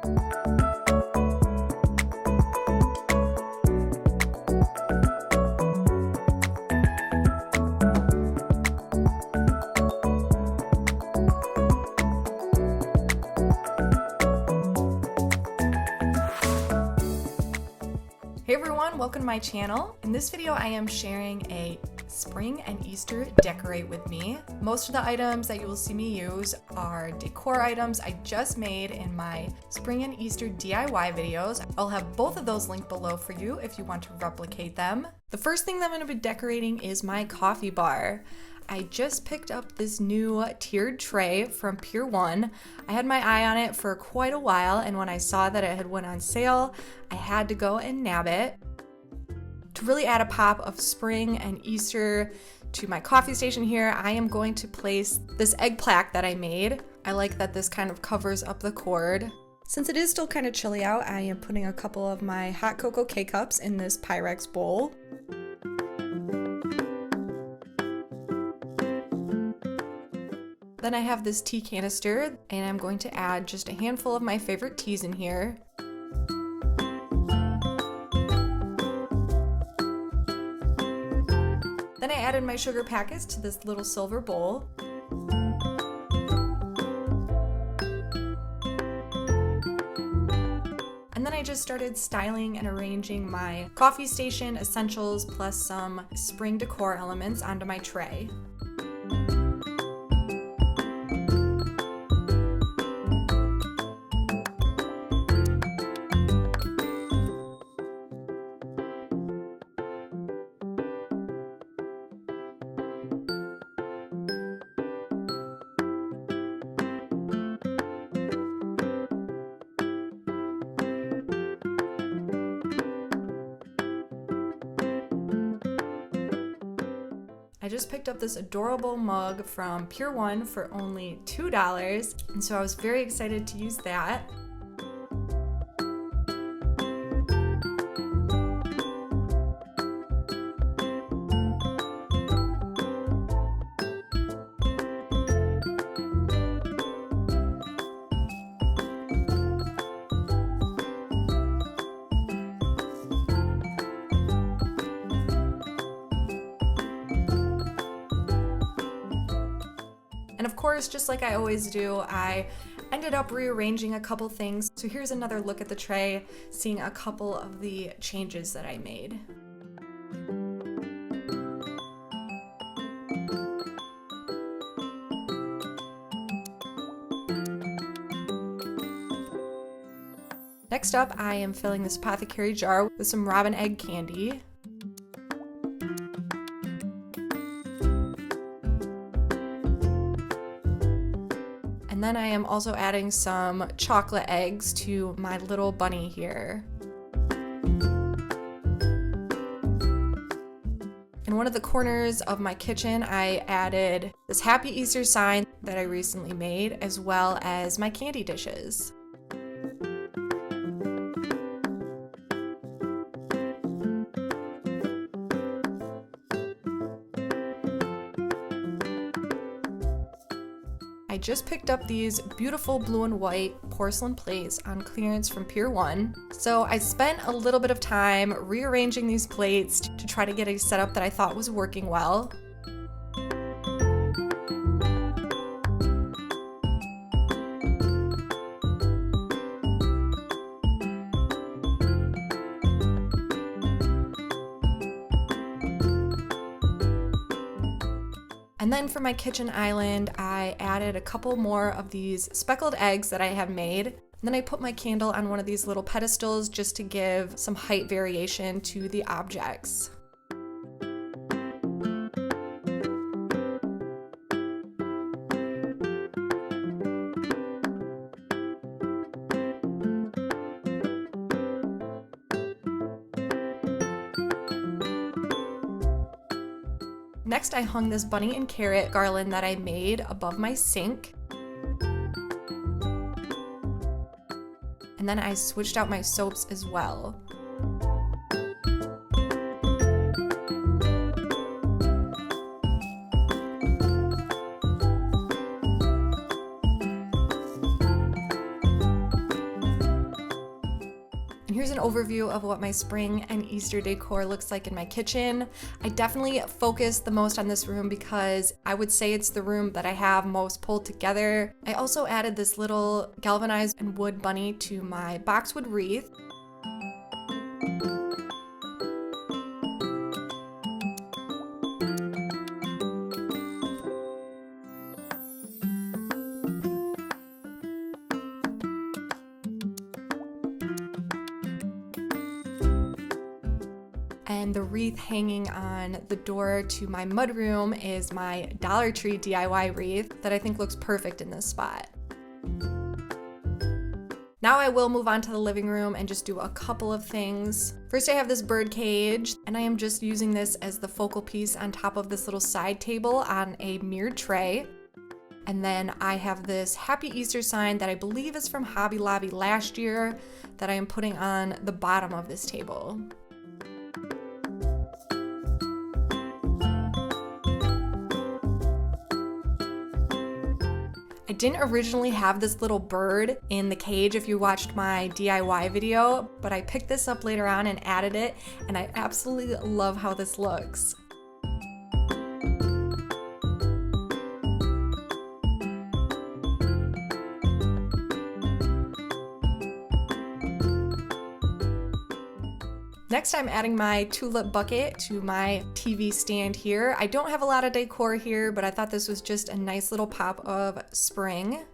Hey everyone, welcome to my channel. In this video, I am sharing a spring and Easter decorate with me. Most of the items that you will see me use are decor items I just made in my spring and Easter DIY videos. I'll have both of those linked below for you if you want to replicate them. The first thing that I'm going to be decorating is my coffee bar. I just picked up this new tiered tray from Pier 1. I had my eye on it for quite a while, and when I saw that it had went on sale, I had to go and nab it. To really add a pop of spring and Easter to my coffee station here, I am going to place this egg plaque that I made. I like that this kind of covers up the cord. Since it is still kind of chilly out, I am putting a couple of my hot cocoa K-cups in this Pyrex bowl. Then I have this tea canister, and I'm going to add just a handful of my favorite teas in here. Then I added my sugar packets to this little silver bowl. And then I just started styling and arranging my coffee station essentials plus some spring decor elements onto my tray. I just picked up this adorable mug from Pier 1 for only $2, and so I was very excited to use that. And of course, just like I always do, I ended up rearranging a couple things. So here's another look at the tray, seeing a couple of the changes that I made. Next up, I am filling this apothecary jar with some robin egg candy. And then I am also adding some chocolate eggs to my little bunny here. In one of the corners of my kitchen, I added this Happy Easter sign that I recently made, as well as my candy dishes. I just picked up these beautiful blue and white porcelain plates on clearance from Pier 1. So I spent a little bit of time rearranging these plates to try to get a setup that I thought was working well. And then for my kitchen island, I added a couple more of these speckled eggs that I had made. And then I put my candle on one of these little pedestals just to give some height variation to the objects. Next, I hung this bunny and carrot garland that I made above my sink. And then I switched out my soaps as well. And here's an overview of what my spring and Easter decor looks like in my kitchen. I definitely focused the most on this room because I would say it's the room that I have most pulled together. I also added this little galvanized and wood bunny to my boxwood wreath. And the wreath hanging on the door to my mudroom is my Dollar Tree DIY wreath that I think looks perfect in this spot. Now I will move on to the living room and just do a couple of things. First, I have this bird cage, and I am just using this as the focal piece on top of this little side table on a mirrored tray. And then I have this Happy Easter sign that I believe is from Hobby Lobby last year that I am putting on the bottom of this table. I didn't originally have this little bird in the cage if you watched my DIY video, but I picked this up later on and added it, and I absolutely love how this looks. Next, I'm adding my tulip bucket to my TV stand here. I don't have a lot of decor here, but I thought this was just a nice little pop of spring.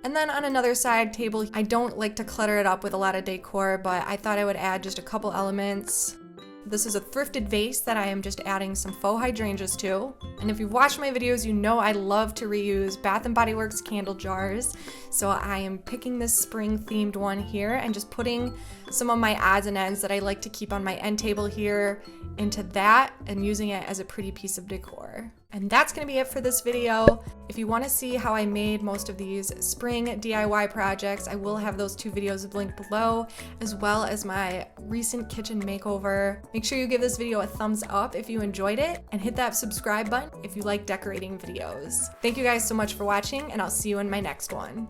And then on another side table, I don't like to clutter it up with a lot of decor, but I thought I would add just a couple elements. This is a thrifted vase that I am just adding some faux hydrangeas to. And if you've watched my videos, you know I love to reuse Bath & Body Works candle jars. So I am picking this spring themed one here and just putting some of my odds and ends that I like to keep on my end table here into that and using it as a pretty piece of decor. And that's gonna be it for this video. If you wanna see how I made most of these spring DIY projects, I will have those 2 videos linked below, as well as my recent kitchen makeover. Make sure you give this video a thumbs up if you enjoyed it, and hit that subscribe button if you like decorating videos. Thank you guys so much for watching, and I'll see you in my next one.